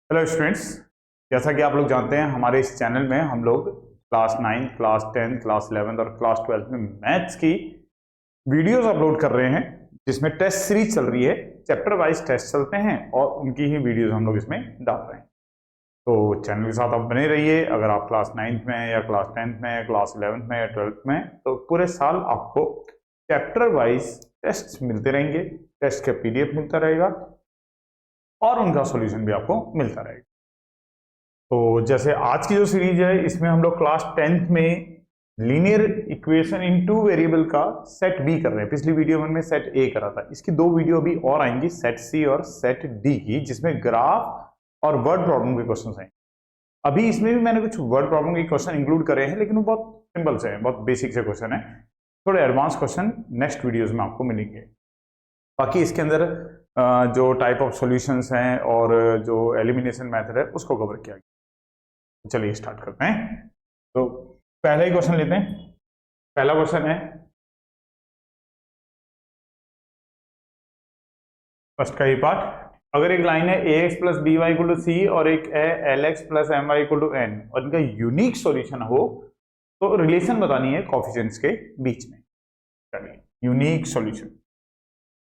Hello students, जैसा कि आप लोग जानते हैं हमारे इस चैनल में हम लोग क्लास 9, क्लास 10, क्लास 11 और क्लास 12 में मैथ्स की वीडियोस अपलोड कर रहे हैं, जिसमें टेस्ट सीरीज चल रही है। चैप्टर वाइज टेस्ट चलते हैं और उनकी ही वीडियोस हम लोग इसमें डाल रहे हैं। तो चैनल के साथ आप बने रहिए। अगर आप क्लास 9th में या क्लास 10th में या क्लास 11th में या 12th में, तो पूरे साल आपको चैप्टर वाइज टेस्ट मिलते रहेंगे। टेस्ट का PDF मिलता रहेगा और उनका सॉल्यूशन भी आपको मिलता रहेगा। तो जैसे आज की जो सीरीज है, इसमें हम लोग क्लास 10th में linear equation in two variable का सेट बी कर रहे हैं। पिछली वीडियो में सेट ए करा था। इसकी दो वीडियो अभी और आएंगी, सेट सी और सेट डी की, जिसमें ग्राफ और वर्ड प्रॉब्लम के क्वेश्चन आएंगे। अभी इसमें भी मैंने कुछ वर्ड प्रॉब्लम के क्वेश्चन इंक्लूड करे हैं, लेकिन वो बहुत सिंपल से हैं, बहुत बेसिक से क्वेश्चन है। थोड़े एडवांस क्वेश्चन नेक्स्ट वीडियोज में आपको मिलेंगे। बाकी इसके अंदर जो टाइप ऑफ सॉल्यूशंस हैं और जो एलिमिनेशन मेथड है उसको कवर किया गया। चलिए स्टार्ट करते हैं। तो पहला ही क्वेश्चन लेते हैं। पहला क्वेश्चन है, फर्स्ट का ही पार्ट। अगर एक लाइन है ax plus B Y equal to C और एक है lx plus M Y equal to N और इनका यूनिक सॉल्यूशन हो, तो रिलेशन बतानी है कोफिशिएंट्स के बीच में। चलिए, यूनिक सॉल्यूशन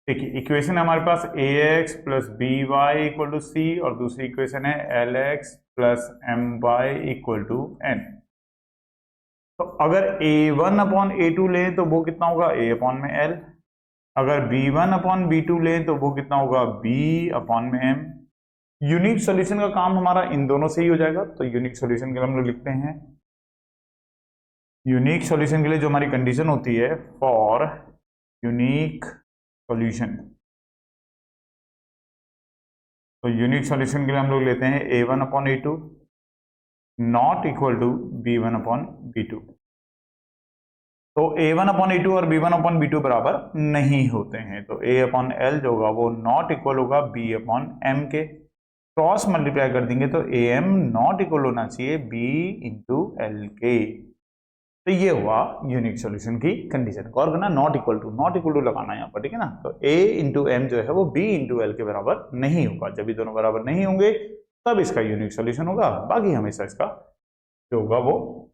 देखिए, इक्वेशन है हमारे पास ax plus B Y equal to C और दूसरी इक्वेशन है lx plus M Y equal to N. तो अगर a1 अपॉन a2 ले तो वो कितना होगा, a अपॉन में l। अगर b1 अपॉन b2 ले तो वो कितना होगा, b अपॉन में m। यूनिक सॉल्यूशन का काम हमारा इन दोनों से ही हो जाएगा। तो यूनिक सॉल्यूशन के लिए हम लोग लिखते हैं, यूनिक सॉल्यूशन के लिए जो हमारी कंडीशन होती है, फॉर यूनिक सॉल्यूशन, तो यूनिक सॉल्यूशन के लिए हम लोग लेते हैं a1 upon a2 not equal to b1 upon b2। तो a1 अपॉन a2 और b1 अपॉन b2 बराबर नहीं होते हैं, तो a अपॉन l जो होगा वो नॉट इक्वल होगा b अपॉन m के। क्रॉस मल्टीप्लाई कर देंगे तो am नॉट इक्वल होना चाहिए b इंटू एल के। तो ये हुआ यूनिक सॉल्यूशन की कंडीशन। और करना नॉट इक्वल टू लगाना है यहाँ पर, ठीक है ना। तो a इंटू एम जो है वो b इंटू एल के बराबर नहीं होगा। जब ये दोनों बराबर नहीं होंगे तब इसका यूनिक सॉल्यूशन होगा। बाकी हमेशा इसका जो होगा वो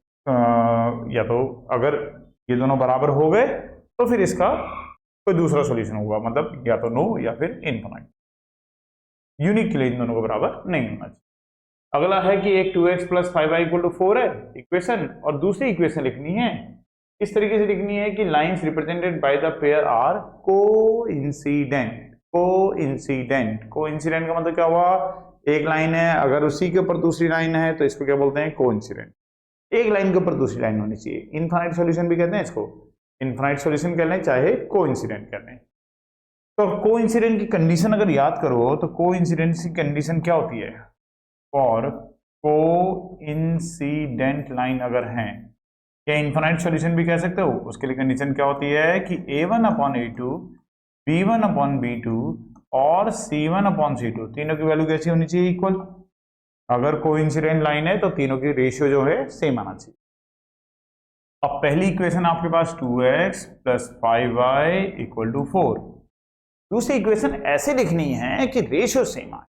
या तो अगर ये दोनों बराबर हो गए तो फिर इसका कोई दूसरा सॉल्यूशन होगा, मतलब या तो नो या फिर इनफाइनाइट। यूनिक के लिए इन दोनों को बराबर नहीं होना चाहिए। अगला है कि एक 2x plus 5y equal to 4 है इक्वेशन, और दूसरी इक्वेशन लिखनी है। इस तरीके से लिखनी है कि lines represented by the pair are coincident. Coincident का मतलब क्या हुआ, एक लाइन है, अगर उसी के ऊपर दूसरी लाइन है तो इसको क्या बोलते हैं, कोइंसिडेंट। एक लाइन के ऊपर दूसरी लाइन होनी चाहिए। इनफाइनाइट सॉल्यूशन भी कहते हैं इसको, इनफाइनाइट सॉल्यूशन कह लें चाहे कोइंसिडेंट कह लें। तो कोइंसिडेंट की कंडीशन अगर याद करो तो कोइंसिडेंट की कंडीशन क्या होती है, और कोइंसिडेंट लाइन अगर है, क्या इनफाइनाइट सॉल्यूशन भी कह सकते हो। उसके लिए कंडीशन क्या होती है कि a1 upon a2 b1 upon b2 और c1 अपॉन c2 तीनों की वैल्यू कैसी होनी चाहिए, इक्वल। अगर कोइंसिडेंट लाइन है तो तीनों की रेशियो जो है सेम आना चाहिए। अब पहली इक्वेशन आपके पास 2x plus 5y equal to 4। दूसरी इक्वेशन ऐसे लिखनी है कि रेशियो सेम आए।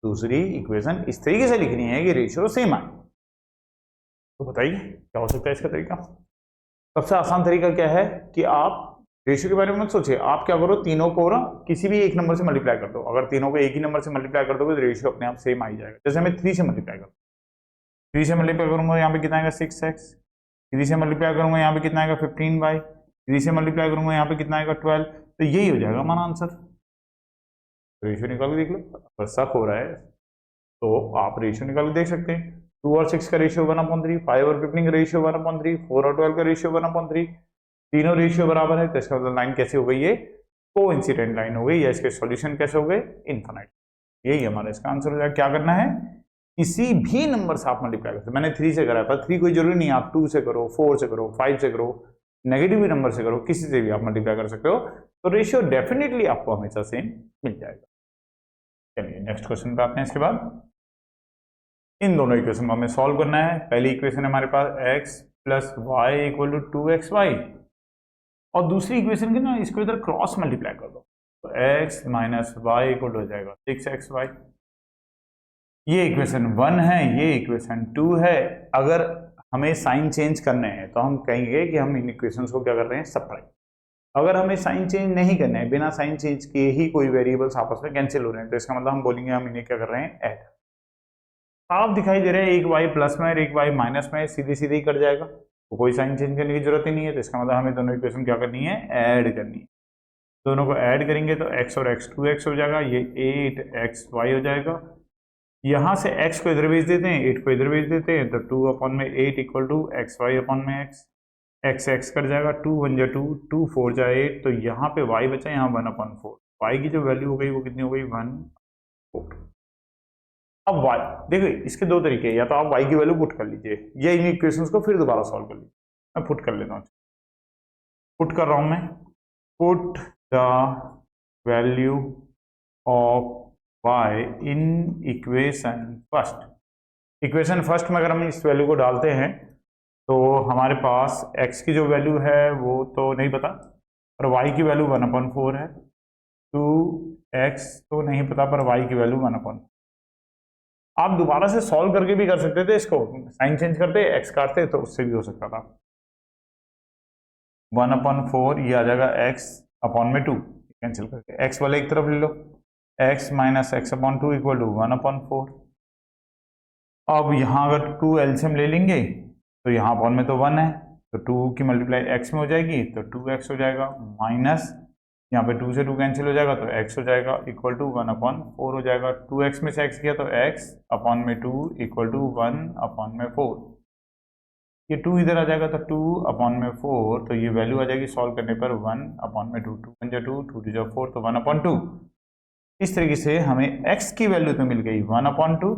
दूसरी इक्वेशन इस तरीके से लिखनी है कि रेशियो सेम आए। तो बताइए क्या हो सकता है इसका तरीका। सबसे आसान तरीका क्या है कि आप रेशियो के बारे में मत सोचिए। आप क्या करो, तीनों को ना किसी भी एक नंबर से मल्टीप्लाई कर दो। अगर तीनों को एक ही नंबर से मल्टीप्लाई कर दोगे तो रेशियो अपने आप सेम आ ही जाएगा। जैसे मैं 3 से मल्टीप्लाई करूँ, 3 से मल्टीप्लाई करूंगा यहाँ पे कितना आएगा 6x। 3 से मल्टीप्लाई करूंगा यहाँ पे कितना आएगा 15y। 3 से मल्टीप्लाई करूंगा यहाँ पे कितना आएगा 12। तो यही हो जाएगा हमारा आंसर। रेशियो निकाल के देख लो। अगर शक हो रहा है तो आप रेशियो निकाल के देख सकते हैं। 2 और 6 का रेशियो 1/3, 5 और 15 का रेशियो 1/3, 4 और 12 का रेशियो 1/3। तीनों रेशियो बराबर है, तो इसका मतलब लाइन कैसी हो गई, ये कोइंसिडेंट लाइन हो गई, या इसके सॉल्यूशन कैसे हो गए, इनफाइनाइट। यही हमारा इसका आंसर हो जाएगा। क्या करना है, किसी भी नंबर से आप मल्टीप्लाई करते। मैंने 3 से करा पर 3 कोई जरूरी नहीं, आप 2 से करो, 4 से करो, 5 से करो, नेगेटिव नंबर से करो, किसी से भी आप मल्टीप्लाई कर सकते हो। तो रेशियो डेफिनेटली आपको हमेशा सेम मिल जाएगा। चलिए नेक्स्ट क्वेश्चन पे आते हैं। इसके बाद इन दोनों इक्वेशन को हमें सॉल्व करना है। पहली इक्वेशन है हमारे पास x plus Y equal to 2xy, और दूसरी इक्वेशन के ना इसको इधर क्रॉस मल्टीप्लाई कर दो, तो x माइनस वाई इक्वल हो जाएगा 6xy। ये इक्वेशन 1 है, ये इक्वेशन 2 है। अगर हमें साइन चेंज करने हैं तो हम कहेंगे कि हम इन इक्वेशंस को क्या कर रहे हैं, सब्ट्रैक्ट। अगर हमें साइन चेंज नहीं करना है, बिना साइन चेंज किए ही कोई वेरिएबल्स आपस में कैंसिल हो रहे हैं, तो इसका मतलब हम बोलेंगे हम इन्हें क्या कर रहे हैं, ऐड। साफ दिखाई दे रहा है, एक y प्लस में और एक y माइनस में, सीधे सीधे ही कट जाएगा, तो कोई साइन चेंज करने की जरूरत ही नहीं है। तो इसका मतलब हमें दोनों इक्वेशन क्या करनी है, ऐड करनी है। दोनों को ऐड करेंगे तो x और x 2x हो जाएगा, ये 8xy हो जाएगा। यहां से x को इधर भेज देते हैं, 8 को इधर भेज देते हैं, तो 2/8 इक्वल टू xy अपॉन में x x कट जाएगा, 2 1 जा 2, 2 4 जा 8, तो यहाँ पे y बचा, यहाँ 1/4। y की जो वैल्यू हो गई वो कितनी हो गई, 1/4। अब y देखिए, इसके दो तरीके हैं, या तो आप y की वैल्यू पुट कर लीजिए या इन इक्वेशंस को फिर दोबारा सॉल्व कर लीजिए। मैं पुट कर लेता हूँ, पुट कर रहा हूं मैं। Put the value of y in equation first. Equation first में अगर हम इस वैल्यू को डालते हैं तो हमारे पास x की जो वैल्यू है वो तो नहीं पता, और y की वैल्यू 1/4 है। 2x तो नहीं पता, पर y की वैल्यू 1/4। आप दोबारा से सॉल्व करके भी कर सकते थे इसको, साइन चेंज करते, x काटते, तो उससे भी हो सकता था। 1/4 ये आ जाएगा x अपॉन में 2, कैंसिल करके x वाले एक तरफ ले लो, x minus x/2 equal to 1/4। अब यहाँ अगर 2 एलसीएम ले लेंगे तो यहाँ अपॉन में तो 1 है, तो 2 की मल्टीप्लाई x में हो जाएगी, तो 2x हो जाएगा, माइनस यहाँ पे 2 से 2 कैंसिल हो जाएगा, तो x हो जाएगा इक्वल टू 1/4 हो जाएगा। 2x में से x किया तो x अपॉन में 2 इक्वल टू 1/4। ये 2 इधर आ जाएगा, तो 2/4, तो ये वैल्यू आ जाएगी सॉल्व करने पर 1/2, 2 1 जा 2, 2 2 जा 4, तो 1/2। इस तरीके से हमें x की वैल्यू तो मिल गई 1/2,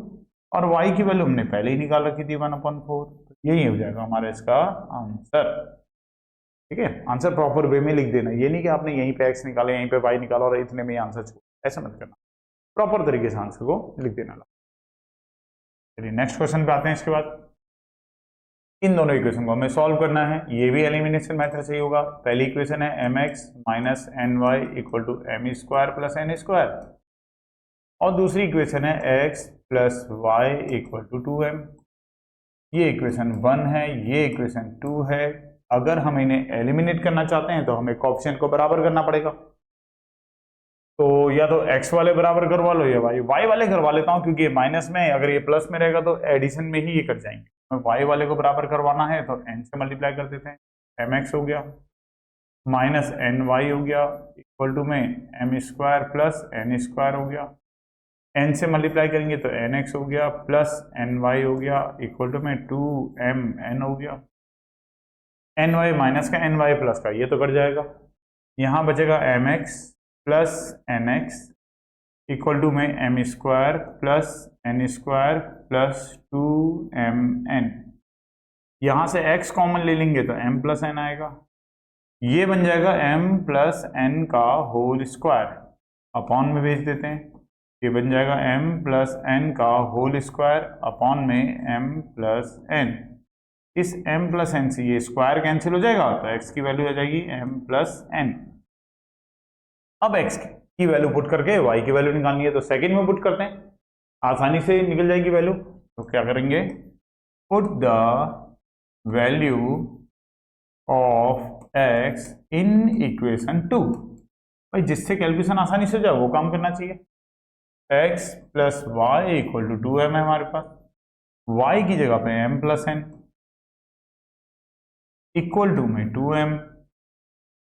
और y की वैल्यू हमने पहले ही निकाल रखी थी 1/4। यही हो जाएगा हमारा इसका आंसर। ठीक है, आंसर प्रॉपर वे में लिख देना, ये नहीं कि आपने यहीं पे x निकाला, यहीं पे y निकाला और इतने में ही आंसर छोड़, ऐसा मत करना, प्रॉपर तरीके से आंसर को लिख देना। चलिए नेक्स्ट क्वेश्चन पे आते हैं। इसके बाद इन दोनों इक्वेशन को हमें सॉल्व करना है, ये भी एलिमिनेशन मेथड से ही होगा। पहली इक्वेशन है mx minus ny equal to m square plus n square, और दूसरी इक्वेशन है x plus y equal to 2m। ये इक्वेशन 1 है, ये इक्वेशन 2 है। अगर हम इन्हें एलिमिनेट करना चाहते हैं तो हमें कोएफिशिएंट को बराबर करना पड़ेगा, तो या तो x वाले बराबर करवा लो या y वाले करवा लेता हूं, क्योंकि ये माइनस में, अगर ये प्लस में रहेगा तो एडिशन में ही ये कट जाएंगे। y वाले को बराबर करवाना है तो n से मल्टीप्लाई कर देते हैं, mx हो गया माइनस ny हो गया इक्वल टू में m square plus n square हो गया, n से मल्टीप्लाई करेंगे तो nx हो गया प्लस ny हो गया इक्वल टू में 2mn हो गया। ny माइनस का ny प्लस का, ये तो कट जाएगा, यहाँ बचेगा mx plus nx equal to में m square plus n square plus 2mn। यहाँ से x कॉमन ले लेंगे तो m प्लस n आएगा, ये बन जाएगा m प्लस n का होल स्क्वायर, अपॉन में भेज देते हैं, ये बन जाएगा m प्लस n का होल स्क्वायर अपॉन में m प्लस n। इस m प्लस n से ये स्क्वायर कैंसिल हो जाएगा, तो x की वैल्यू आ जाएगी m प्लस n। अब x की वैल्यू पुट करके y की वैल्यू निकालनी है, तो सेकंड में पुट करते हैं, आसानी से निकल जाएगी वैल्यू। तो क्या करेंगे, put the value of x in equation 2। भाई जिससे कैलकुलेशन आसानी से जाए वो काम करना चाहिए। x plus Y equal to 2m है हमारे पास, y की जगह पे m plus n equal to में 2m।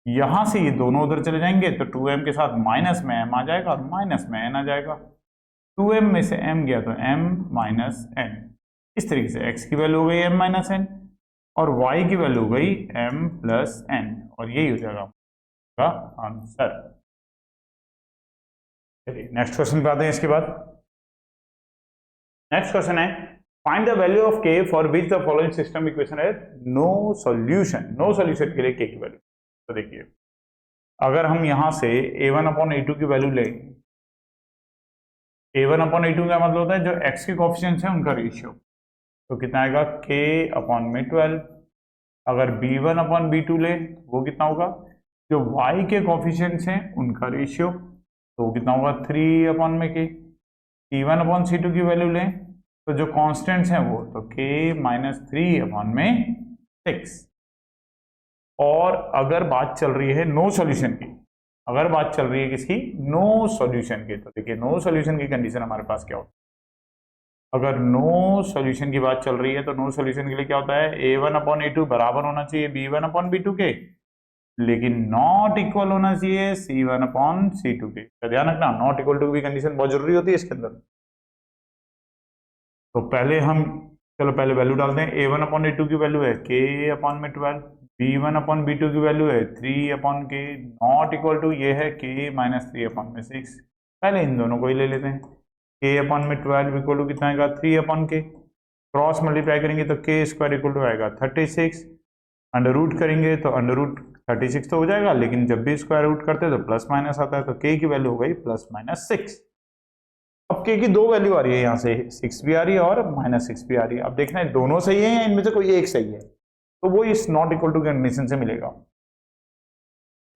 यहां से ये दोनों उधर चले जाएंगे तो 2m के साथ माइनस में m आ जाएगा और माइनस में n आ जाएगा, 2m में से m गया तो m माइनस n। इस तरीके से x की वैल्यू हो गई m माइनस n और y की वैल्यू हो गई m प्लस n, और यही हो जाएगा का आंसर। चलिए नेक्स्ट क्वेश्चन पे आते हैं। इसके बाद नेक्स्ट क्वेश्चन है, find the value of k for which the following system equation है नो सॉल्यूशन। नो सॉल्यूशन के लिए k की वैल्यू, तो देखिए अगर हम यहां से a1/a2 की वैल्यू लें, a1/a2 का मतलब होता है जो x के कोएफिशिएंट्स हैं उनका रेशियो, तो कितना आएगा k/12। अगर b1/b2 ले वो कितना होगा, जो y के कोएफिशिएंट्स हैं उनका रेशियो, तो वो कितना होगा 3/k। c1/c2 की वैल्यू लें तो जो कॉन्स्टेंट्स हैं वो तो k माइनस 3/6। और अगर बात चल रही है नो सॉल्यूशन की, अगर बात चल रही है किसकी, नो सॉल्यूशन की, तो देखिए नो सॉल्यूशन की कंडीशन हमारे पास क्या होती है। अगर नो सॉल्यूशन की बात चल रही है तो नो सॉल्यूशन के लिए क्या होता है, a1/a2 बराबर होना चाहिए b1/b2 के, लेकिन नॉट इक्वल होना चाहिए c1/c2 के। तो ध्यान रखना, नॉट इक्वल टू की कंडीशन बहुत जरूरी होती है इसके अंदर। तो पहले हम, चलो पहले वैल्यू डालते हैं। a1/a2 की वैल्यू है k/12, b1/b2 की वैल्यू है 3/k, नॉट इक्वल टू ये है k माइनस 3/6। पहले इन दोनों को ही ले लेते हैं। k/12 इक्वल टू कितना आएगा, 3/k, क्रॉस मल्टीप्लाई करेंगे तो k स्क्वायर इक्वल टू आएगा 36, अंडर रूट करेंगे तो अंडर रूट 36 तो हो जाएगा, लेकिन जब भी स्क्वायर रूट करते हैं तो प्लस माइनस आता है, तो k की वैल्यू हो गई +-6। अब k की दो वैल्यू आ रही है, यहाँ से 6 भी आ रही है और -6 भी आ रही है। अब देखना है दोनों सही है या इनमें से कोई एक सही है, तो वो इस नॉट इक्वल टू कंडीशन से मिलेगा।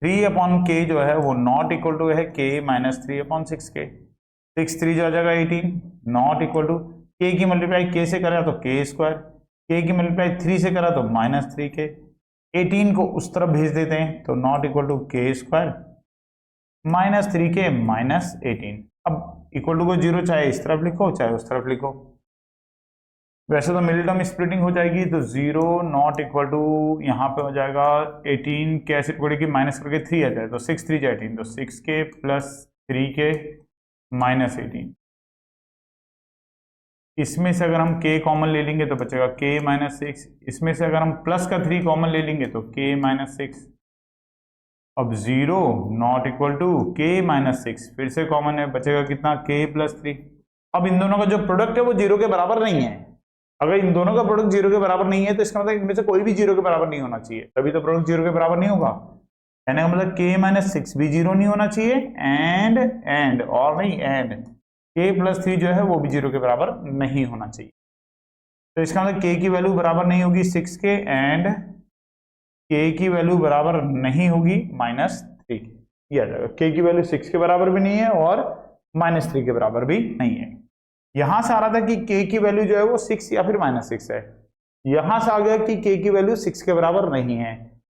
3/k जो है वो नॉट इक्वल टू है k माइनस 3/6 के, 6 3 जो आ जाएगा 18, नॉट इक्वल टू k की मल्टीप्लाई k से करा तो k स्क्वायर, k की मल्टीप्लाई 3 से करा तो -3k, 18 को उस तरफ भेज देते हैं तो not equal to k square -3k -18। अब इक्वल टू को जीरो चाहे इस तरफ लिखो चाहे उस तरफ लिखो, वैसे तो मिडिल टर्म स्प्लिटिंग हो जाएगी, तो 0 नॉट इक्वल टू यहाँ पे हो जाएगा 18 कैसे पड़ेगी, माइनस करके 3 आ जाए तो 6 3 जा 18, तो 6k प्लस 3k -18। इसमें से अगर हम k कॉमन ले लेंगे तो बचेगा k -6, इसमें से अगर हम प्लस का 3 कॉमन ले लेंगे तो k -6। अब 0 नॉट इक्वल टू k -6 फिर से कॉमन है, बचेगा कितना, k + 3। अब इन दोनों का जो प्रोडक्ट है वो 0 के बराबर नहीं है। अगर इन दोनों का प्रोडक्ट 0 के बराबर नहीं है तो इसका मतलब इनमें से कोई भी 0 के बराबर नहीं होना चाहिए, तभी तो प्रोडक्ट 0 के बराबर नहीं होगा। कहने का मतलब k -6 भी 0 नहीं होना चाहिए, एंड और नहीं एंड k + 3 जो है वो भी 0 के बराबर नहीं होना चाहिए। तो इसका मतलब k की वैल्यू बराबर नहीं होगी 6 के, एंड k की वैल्यू बराबर नहीं होगी -3 के। ये आ जाएगा, k की वैल्यू 6 के बराबर भी नहीं है और -3 के बराबर भी नहीं है। यहां से आ रहा था कि k की वैल्यू जो है वो 6 या फिर -6 है, यहां से आ गया कि k की वैल्यू 6 के बराबर नहीं है,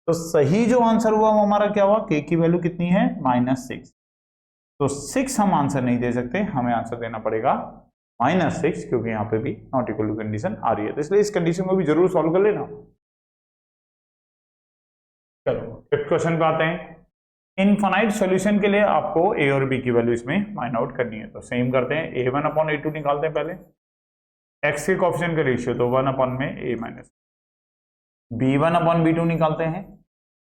तो सही जो आंसर हुआ वो हमारा क्या हुआ, k की वैल्यू कितनी है, -6। तो 6 हम आंसर नहीं दे सकते, हमें आंसर देना पड़ेगा -6, क्योंकि यहाँ पे भी नॉट इक्वल टू कंडीशन आ रही है, तो इसलिए इस कंडीशन को भी जरूर सॉल्व कर लेना। चलो फिफ्थ क्वेश्चन पे आते हैं। इनफाइनाइट सॉल्यूशन के लिए आपको a और b की वैल्यू इसमें फाइंड आउट करनी है, तो सेम करते हैं, a1/a2 निकालते हैं पहले, x के कोएफिशिएंट का रेशियो तो 1/a-, b1/b2 निकालते हैं,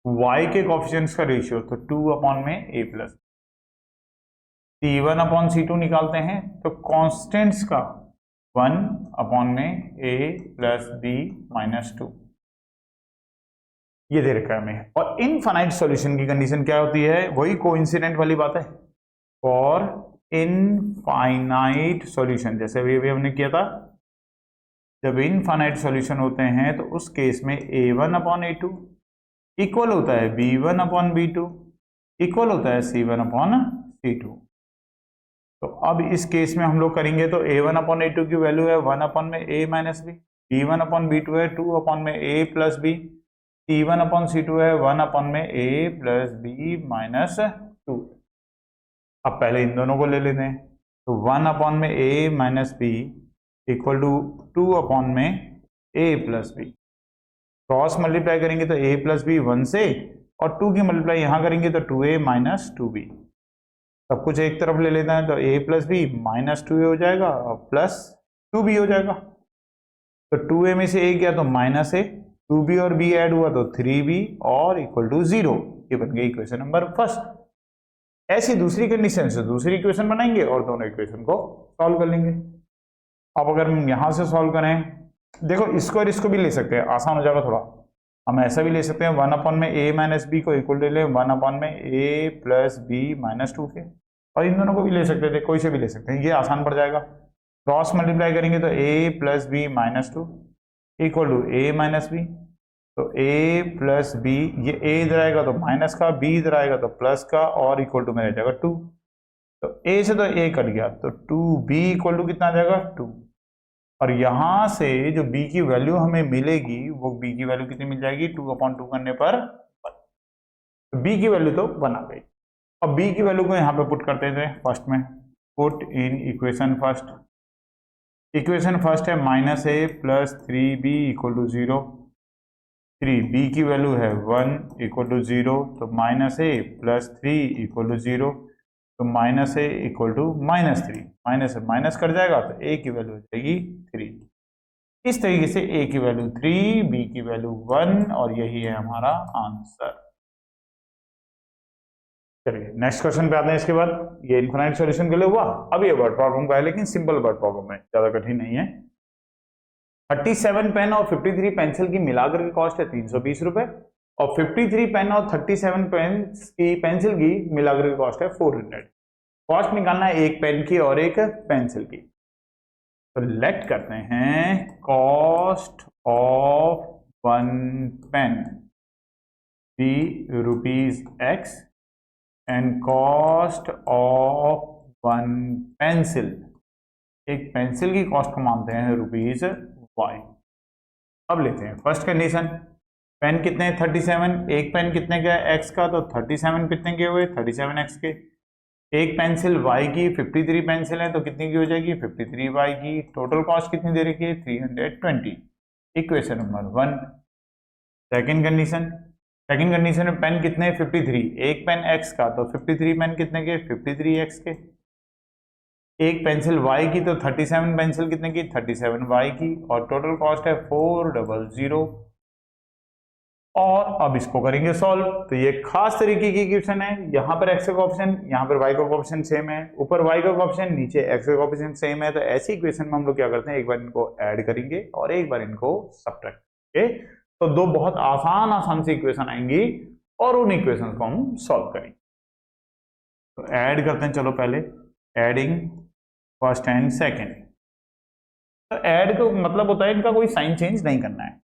y के कोएफिशिएंट्स का रेशियो तो 2/a+, c1/c2 निकालते हैं तो कांस्टेंट्स का 1/a+b-2 ये दे रखा है हमें। और इनफाइनाइट सॉल्यूशन की कंडीशन क्या होती है, वही कोइंसिडेंट वाली बात है। फॉर इनफाइनाइट सॉल्यूशन, जैसे अभी हमने किया था, जब इनफाइनाइट सॉल्यूशन होते हैं तो उस केस में a1/a2 इक्वल होता है b1/b2 इक्वल होता है c1/c2। तो अब इस केस में हम लोग करेंगे तो a1/a2 की वैल्यू है 1/a-b, b1/b2 है 2/a+b, c1/c2 है 1/a+b-2। अब पहले इन दोनों को ले लेते हैं, तो 1/a-b equal to 2/a+b, cross multiply करेंगे तो a+b 1 से, और 2 की मल्टीप्लाई यहां करेंगे तो 2a-2b, सब कुछ एक तरफ ले लेते हैं तो a+b -2a हो जाएगा और +2b हो जाएगा, तो 2a में से a गया तो -a, 2b और b ऐड हुआ तो 3b और इक्वल टू 0। ये बन गई इक्वेशन नंबर फर्स्ट। ऐसी दूसरी कंडीशन से दूसरी इक्वेशन बनाएंगे और दोनों इक्वेशन को सॉल्व कर लेंगे। अब अगर हम यहां से सॉल्व करें, देखो इसको और इसको भी ले सकते हैं, आसान हो जाएगा थोड़ा। हम ऐसा भी ले सकते हैं 1/a-b को इक्वल टू ले 1/a+b-2 के, और इन दोनों को भी ले सकते थे, कोई से भी ले सकते हैं, ये आसान पड़ जाएगा। क्रॉस मल्टीप्लाई करेंगे तो a+b-2 इक्वल टू a-b, तो a+b, ये a इधर आएगा तो माइनस का, b इधर आएगा तो प्लस का, और इक्वल टू में रह जाएगा 2, तो a से तो a कट गया, तो 2b इक्वल टू कितना आ जाएगा 2। और यहां से जो b की वैल्यू हमें मिलेगी वो b की वैल्यू कितनी मिल जाएगी, 2/2 करने पर 1। तो b की वैल्यू तो 1 आ गई। अब b की वैल्यू को यहाँ पे पुट करते थे फर्स्ट में, put in equation first. Equation first है -a + 3b = 0। 3b की वैल्यू है 1 = 0, तो -a + 3 = 0, तो -a = -3, माइनस से माइनस कट जाएगा तो a की वैल्यू हो जाएगी 3। इस तरीके से a की वैल्यू 3, b की वैल्यू 1 और यही है हमारा आंसर। चलिए नेक्स्ट क्वेश्चन पे आते हैं। इसके बाद ये इनफाइनाइट सॉल्यूशन के लिए हुआ। अब ये वर्ड प्रॉब्लम का है, लेकिन सिंपल वर्ड प्रॉब्लम है, ज्यादा कठिन नहीं है। 37 पेन और 53 पेंसिल की मिलाकर की कॉस्ट है 320 रुपए, और 53 पेन और 37 पेन की पेंसिल की मिलाकर की कॉस्ट है 400। कॉस्ट निकालना है एक पेन की और एक पेंसिल की। तो लेट करते हैं cost of one pen ₹X and cost of one pencil, एक पेंसिल की कॉस्ट को मानते हैं ₹Y। अब लेते हैं फर्स्ट कंडीशन, पेन कितने 37, एक पेन कितने का है x का, तो 37 कितने के हुए 37x के। एक पेंसिल y की 53 पेंसिल है तो कितनी की हो जाएगी 53y की। टोटल कॉस्ट कितनी दे रखी है 320। Equation number 1। सेकंड कंडीशन में पेन कितने 53, एक पेन x का तो 53 पेन कितने के 53x के। एक पेंसिल y की तो 37 पेंसिल कितने की 37y की, और टोटल कॉस्ट है 400। और अब इसको करेंगे सॉल्व। तो ये खास तरीके की इक्वेशन है, यहाँ पर x का कोएफिशिएंट, यहाँ पर y का कोएफिशिएंट सेम है, ऊपर y का कोएफिशिएंट, नीचे x का कोएफिशिएंट सेम है। तो ऐसी इक्वेशन में हम लोग क्या करते हैं, एक बार इनको ऐड करेंगे और एक बार इनको सब्ट्रैक्ट करेंगे, तो दो बहुत आसान सी इक्वेशन आएंगी और उन इक्वेशन को हम सॉल्व करेंगे। तो ऐड करते हैं, चलो पहले एडिंग फर्स्ट एंड सेकेंड। तो ऐड का मतलब होता है इनका कोई साइन चेंज नहीं करना है।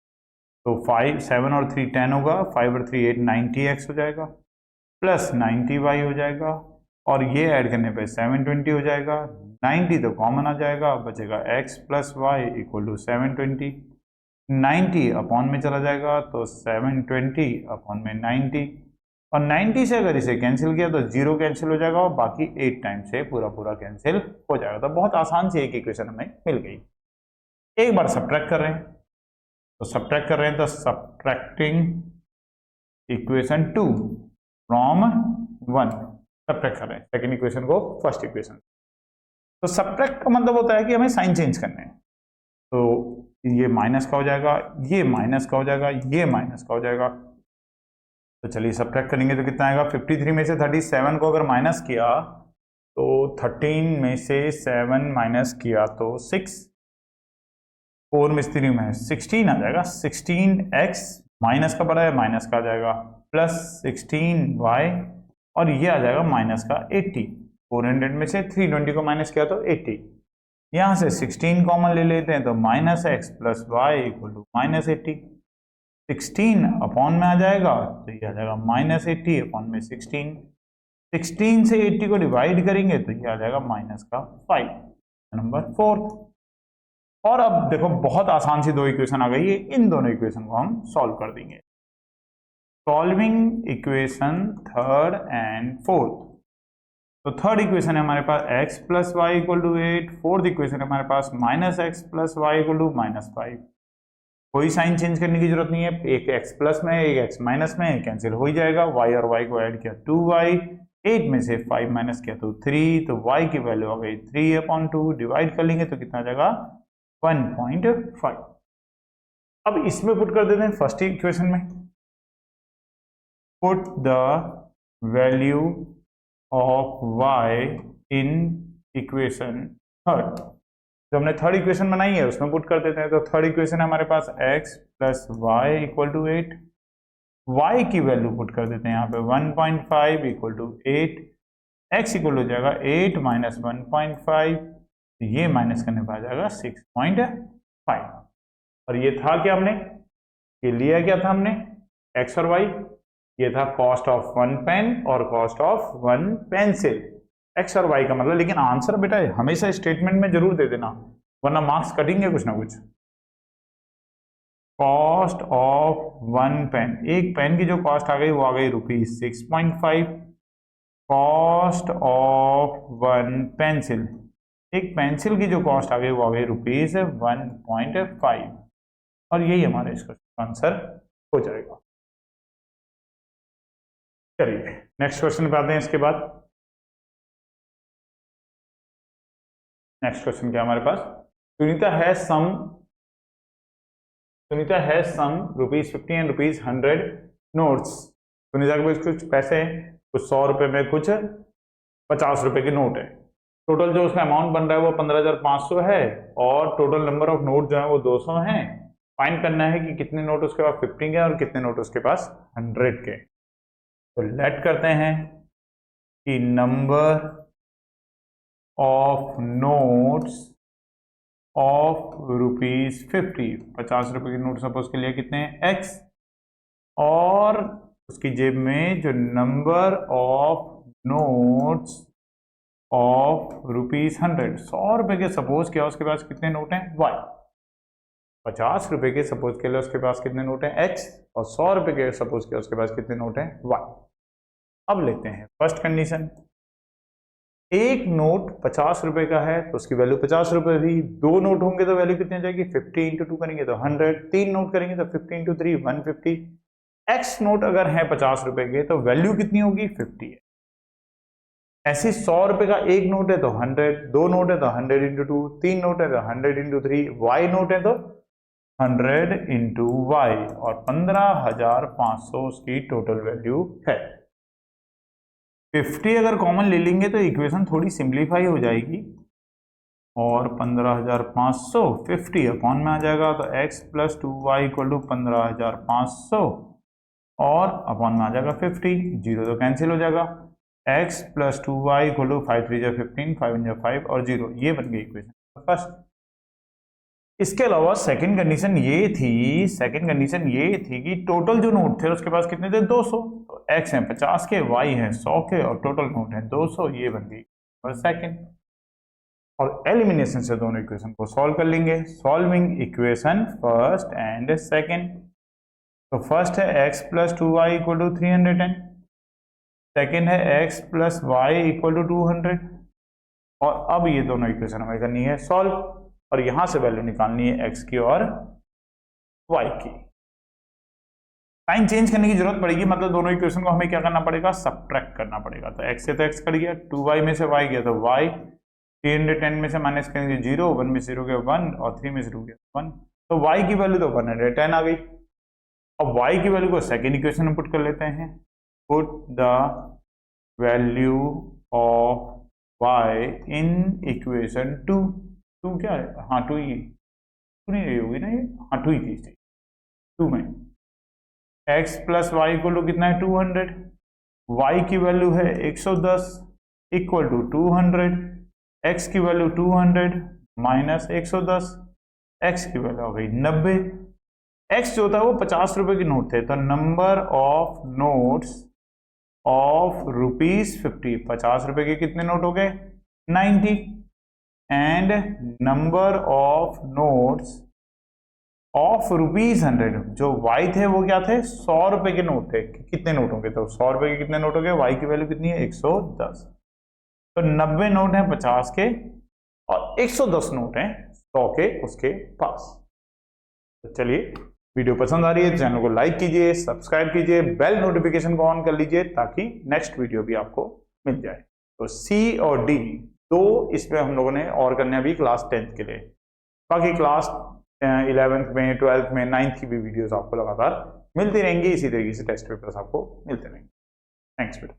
तो 5, 7 और 3 10 होगा, 5 और 3 8, 90x हो जाएगा, प्लस 90y हो जाएगा, और ये ऐड करने पे 720 हो जाएगा। 90 तो कॉमन आ जाएगा, बचेगा x + y = 720। 90 अपॉन में चला जाएगा तो 720 अपॉन में 90, और 90 से अगर इसे कैंसिल किया तो 0 कैंसिल हो जाएगा, और बाकी 8 टाइम से पूरा कैंसिल हो जाएगा। तो बहुत आसान सी एक इक्वेशन हमें मिल गई। एक बार सब्ट्रैक्ट कर रहे हैं, तो सब्ट्रैक्ट कर रहे हैं तो सब्ट्रैक्टिंग इक्वेशन 2 फ्रॉम 1, सब्ट्रैक्ट कर रहे हैं सेकंड इक्वेशन को फर्स्ट इक्वेशन। तो सब्ट्रैक्ट का मतलब होता है कि हमें साइन चेंज करने हैं। तो ये माइनस का हो जाएगा, ये माइनस का हो जाएगा, ये माइनस का हो जाएगा। तो चलिए सब्ट्रैक्ट करेंगे तो कितना आएगा, 53 में से 37 को अगर माइनस किया तो 13 में से 7 माइनस किया तो 6, 4 में 3 में 16 आ जाएगा। 16x माइनस का बड़ा है, माइनस का आ जाएगा, प्लस 16y, और ये आ जाएगा माइनस का 80। 400 में से 320 को माइनस किया तो 80। यहाँ से 16 कॉमन ले लेते हैं तो -x + y = -80। 16 अपॉन में आ जाएगा तो ये आ जाएगा -80 अपॉन में 16। 16 से 80 को डिवाइड करेंगे तो ये आ जाएगा -5, नंबर 4। और अब देखो बहुत आसान सी दो इक्वेशन आ गई है, इन दोनों इक्वेशन को हम सॉल्व कर देंगे। Solving equation third and fourth. तो थर्ड इक्वेशन है हमारे पास x + y = 8, फोर्थ इक्वेशन है हमारे पास -x + y = -5। कोई साइन चेंज करने की जरूरत नहीं है, एक x प्लस में एक x माइनस में कैंसिल हो ही जाएगा। y और y को ऐड किया 2y, 8 में से 5 माइनस किया तो 3, तो y की वैल्यू आ गई 3/2। डिवाइड कर लेंगे तो कितना आ जाएगा 1.5। अब इसमें पुट कर देते हैं फर्स्ट इक्वेशन में, put the value of y in equation third. जो हमने थर्ड इक्वेशन बनाई है उसमें पुट कर देते हैं। तो थर्ड इक्वेशन है हमारे पास x + y = 8, y की वैल्यू पुट कर देते हैं यहाँ पे 1.5 = 8, x इक्वल हो जाएगा 8 - 1.5, ये माइनस करने पर आ जाएगा 6.5। और ये था क्या, हमने ये लिया क्या था हमने, x और y, ये था कॉस्ट ऑफ वन पेन और cost of one pencil, x और y का मतलब। लेकिन आंसर बेटा हमेशा स्टेटमेंट में जरूर दे देना, वरना मार्क्स कटेंगे कुछ ना कुछ। कॉस्ट ऑफ 1 पेन, एक पेन की जो कॉस्ट आ गई वो आ गई ₹6.5। कॉस्ट ऑफ 1 पेंसिल, एक पेंसिल की जो कॉस्ट आ गई वो आ गई ₹1.5, और यही हमारे इसका आंसर हो जाएगा। चलिए नेक्स्ट क्वेश्चन पे आते हैं। इसके बाद नेक्स्ट क्वेश्चन क्या हमारे पास, Sunita has some ₹50 and ₹100 notes. Sunita के पास कुछ पैसे हैं, कुछ 100 रुपए में, कुछ 50 रुपए के नोट है। टोटल जो उसका अमाउंट बन रहा है वो 15,500 है, और टोटल नंबर ऑफ नोट जो है वो 200 हैं। फाइंड करना है कि कितने नोट उसके पास 50 के और कितने नोट उसके पास 100 के। तो लेट करते हैं कि नंबर ऑफ नोट्स ऑफ ₹50, 50 रुपए के नोट सपोज के लिए कितने हैं x, और उसकी जेब में जो नंबर ऑफ नोट्स ऑफ ₹100, 100 रुपए के सपोज किया उसके पास कितने नोट हैं y, 50 रुपए के सपोज के लिए उसके पास कितने नोट हैं x, और 100 रुपए के सपोज किया उसके पास कितने नोट हैं y। अब लेते हैं फर्स्ट कंडीशन, एक नोट 50 रुपए का है तो उसकी वैल्यू 50 रुपए हुई। दो नोट होंगे तो वैल्यू कितनी जाएगी, 50 × 2 करेंगे तो 100, तीन नोट करेंगे तो 50 × 3 150। एक्स नोट अगर है 50 रुपए के तो वैल्यू कितनी होगी 50 है। ऐसे 100 रुपए का एक नोट है तो 100, दो नोट है तो 100 × 2, तीन नोट है तो 100 × 3, वाई नोट है तो 100 × वाई, और 15,500 उसकी टोटल वैल्यू है। 50 अगर कॉमन ले लेंगे तो इक्वेशन थोड़ी सिंप्लीफाई हो जाएगी, और 15,500 50 अपॉन में आ जाएगा तो x + 2y = 15,500, और अपॉन में आ जाएगा 50, जीरो तो कैंसिल हो जाएगा। x + 2y = 5 × 3 = 15, 5 × 5 और 0, ये बन गई इक्वेशन फर्स्ट। इसके अलावा सेकंड कंडीशन ये थी कि टोटल जो नोट थे उसके पास कितने थे 200, तो x है 50 के, y है 100 के, और टोटल नोट है 200, ये बन गई सेकंड। और एलिमिनेशन से दोनों इक्वेशन को सॉल्व कर लेंगे। Solving equation first and second, तो फर्स्ट है x + 2y = 310, सेकंड है x + y = 200, और अब ये दोनों इक्वेशन हमें करनी है सॉल्व, और यहां से वैल्यू निकालनी है x की और y की। साइन चेंज करने की जरूरत पड़ेगी, मतलब दोनों इक्वेशन को हमें क्या करना पड़ेगा, सबट्रैक्ट करना पड़ेगा। तो x से तो x कट गया, 2y में से y गया तो y, 310 में से माइनस करेंगे 0, 1 में 0 गया 1, और 3 में 0 गया 1, तो y की वैल्यू तो 110 आ गई। अब y की वैल्यू को सेकेंड इक्वेशन में पुट कर लेते हैं। Put the value of y in equation 2 क्या है, हाँ 2 ही, 2 नहीं रही होगी ना ये, हाँ 2 ही थी, 2 में x + y = कितना है 200, y की वैल्यू है 110 = 200, x की वैल्यू 200 - 110, x की वैल्यू हो गई 90। x जो था वो 50 रुपए के नोट थे, तो नंबर ऑफ नोट्स ऑफ ₹50, 50 रुपए के कितने नोट हो गए 90, and number of notes of ₹100, जो y थे वो क्या थे 100 रुपए के नोट थे। कितने नोट होंगे, तो 100 रुपए के कितने नोट हो गए, y की वैल्यू कितनी है 110, तो 90 नोट हैं 50 के, और 110 नोट हैं 100 के उसके पास। तो चलिए, वीडियो पसंद आ रही है तो चैनल को लाइक कीजिए, सब्सक्राइब कीजिए, बेल नोटिफिकेशन को ऑन कर लीजिए ताकि नेक्स्ट वीडियो भी आपको मिल जाए। तो C और D दो इसमें हम लोगों ने और करने अभी क्लास 10th के लिए, बाकी क्लास 11th में 12th में 9th की भी वीडियोस आपको लगातार मिलती रहेंगी, इसी तरीके से टेस्ट पेपर्स आपको मिलते रहेंगे। थैंक्स बेटा।